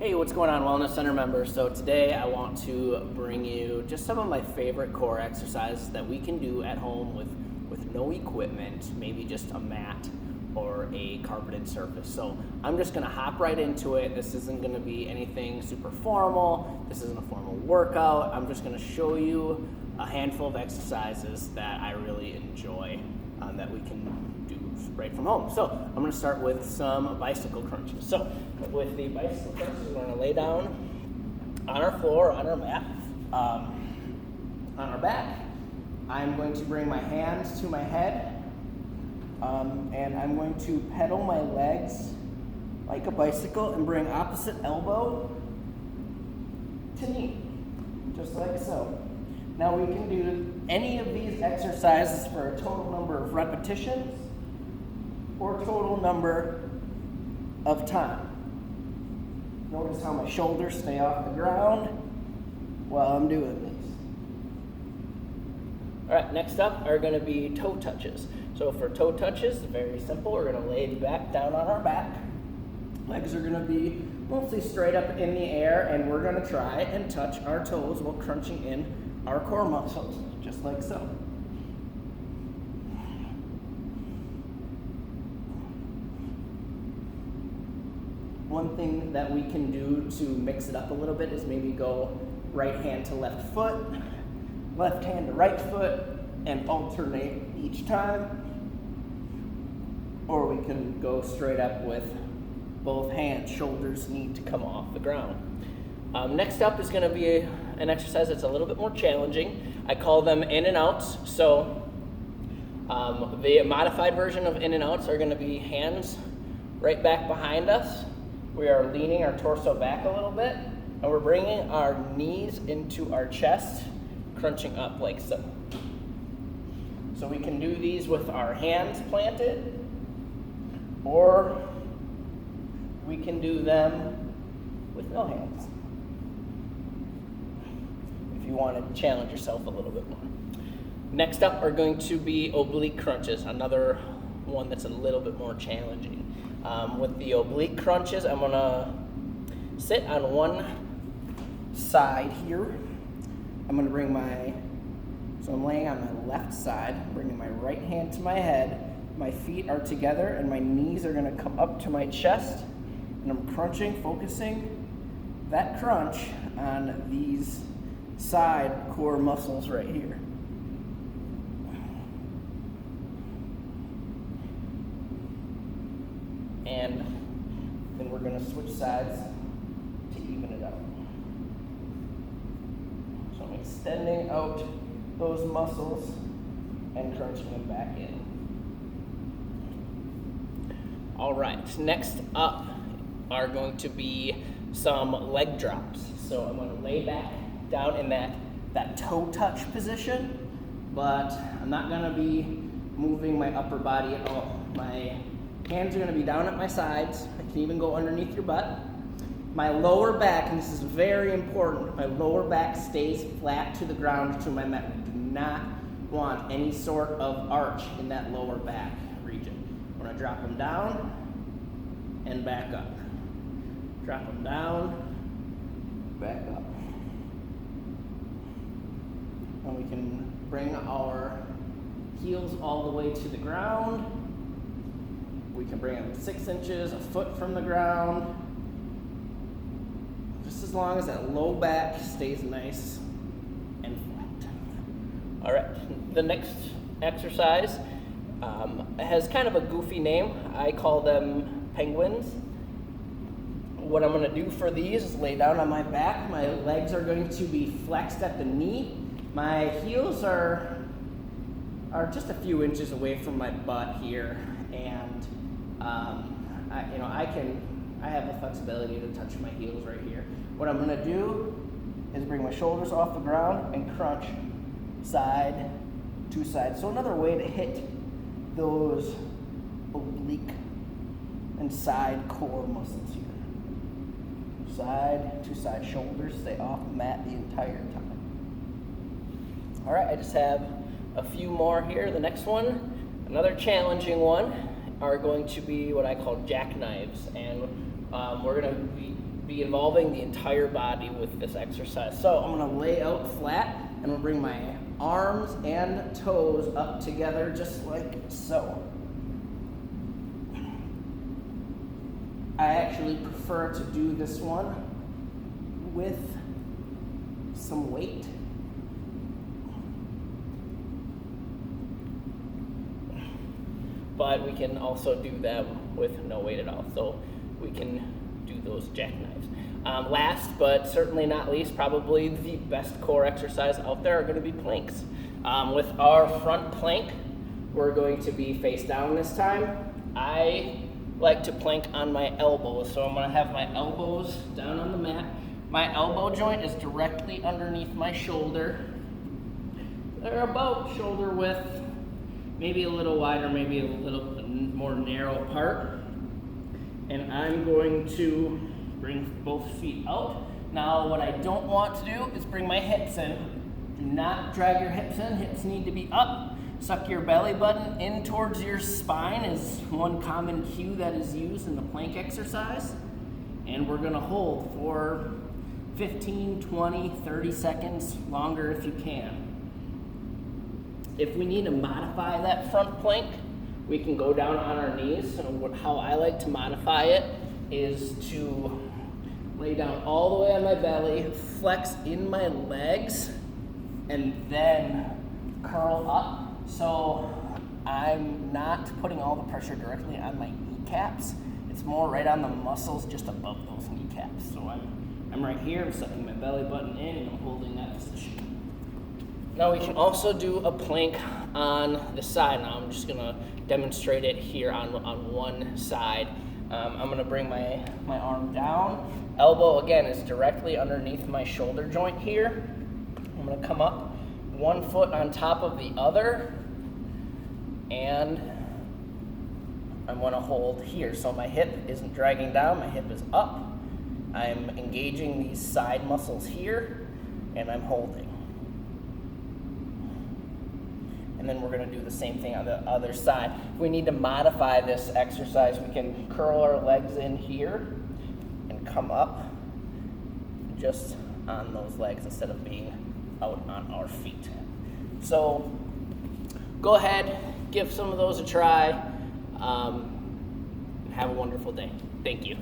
Hey, what's going on, Wellness Center members? So today I want to bring you just some of my favorite core exercises that we can do at home with no equipment, maybe just a mat or a carpeted surface. So I'm just gonna hop right into it. This isn't gonna be anything super formal. This isn't a formal workout. I'm just gonna show you a handful of exercises that I really enjoy that we can do right from home. So I'm going to start with some bicycle crunches. So with the bicycle crunches, we're going to lay down on our floor, on our mat, on our back. I'm going to bring my hands to my head, and I'm going to pedal my legs like a bicycle and bring opposite elbow to knee, just like so. Now we can do any of these exercises for a total number of repetitions or total number of time. Notice how my shoulders stay off the ground while I'm doing these. All right, next up are going to be toe touches. So for toe touches, very simple. We're going to lay back down on our back. Legs are going to be mostly straight up in the air, and we're going to try and touch our toes while crunching in our core muscles, just like so. One thing that we can do to mix it up a little bit is maybe go right hand to left foot, left hand to right foot, and alternate each time. Or we can go straight up with both hands. Shoulders need to come off the ground. Next up is going to be an exercise that's a little bit more challenging. I call them in and outs. So the modified version of in and outs are going to be hands right back behind us. We are leaning our torso back a little bit, and we're bringing our knees into our chest, crunching up like so. So we can do these with our hands planted, or we can do them with no hands, if you want to challenge yourself a little bit more. Next up are going to be oblique crunches, another one that's a little bit more challenging. With the oblique crunches, I'm gonna sit on one side here. I'm laying on my left side, bringing my right hand to my head. My feet are together and my knees are gonna come up to my chest, and I'm crunching, focusing that crunch on these side core muscles right here. And then we're going to switch sides to even it out. So I'm extending out those muscles and crunching them back in. All right, next up are going to be some leg drops. So I'm going to lay back down in that toe touch position, but I'm not going to be moving my upper body at all. My hands are going to be down at my sides. I can even go underneath your butt. My lower back, and this is very important, my lower back stays flat to the ground to my mat. We do not want any sort of arch in that lower back region. I'm going to drop them down and back up. Drop them down, back up. And we can bring our heels all the way to the ground. We can bring them 6 inches, a foot from the ground, just as long as that low back stays nice and flat. All right, the next exercise has kind of a goofy name. I call them penguins. What I'm gonna do for these is lay down on my back. My legs are going to be flexed at the knee. My heels are just a few inches away from my butt here, and I have the flexibility to touch my heels right here. What I'm gonna do is bring my shoulders off the ground and crunch side to side. So another way to hit those oblique and side core muscles here. Side to side, shoulders stay off the mat the entire time. All right, I just have a few more here. The next one, another challenging one, are going to be what I call jackknives, and we're going to be be involving the entire body with this exercise. So I'm gonna lay out flat and I'm gonna bring my arms and toes up together just like so. I actually prefer to do this one with some weight. But we can also do them with no weight at all. So we can do those jackknives. Last but certainly not least, probably the best core exercise out there are going to be planks. With our front plank, we're going to be face down this time. I like to plank on my elbows, so I'm going to have my elbows down on the mat. My elbow joint is directly underneath my shoulder. They're about shoulder width, maybe a little wider, maybe a little more narrow apart. And I'm going to bring both feet out. Now what I don't want to do is bring my hips in. Do not drag your hips in. Hips need to be up. Suck your belly button in towards your spine is one common cue that is used in the plank exercise. And we're gonna hold for 15, 20, 30 seconds, longer if you can. If we need to modify that front plank, we can go down on our knees. And how I like to modify it is to lay down all the way on my belly, flex in my legs, and then curl up. So I'm not putting all the pressure directly on my kneecaps. It's more right on the muscles just above those kneecaps. So I'm right here, I'm sucking my belly button in and I'm holding that position. Now we can also do a plank on the side. Now I'm just gonna demonstrate it here on one side. I'm gonna bring my arm down. Elbow, again, is directly underneath my shoulder joint here. I'm gonna come up, one foot on top of the other, and I'm gonna hold here. So my hip isn't dragging down, my hip is up. I'm engaging these side muscles here, and I'm holding. And then we're gonna do the same thing on the other side. If we need to modify this exercise, we can curl our legs in here and come up just on those legs instead of being out on our feet. So go ahead, give some of those a try, and have a wonderful day. Thank you.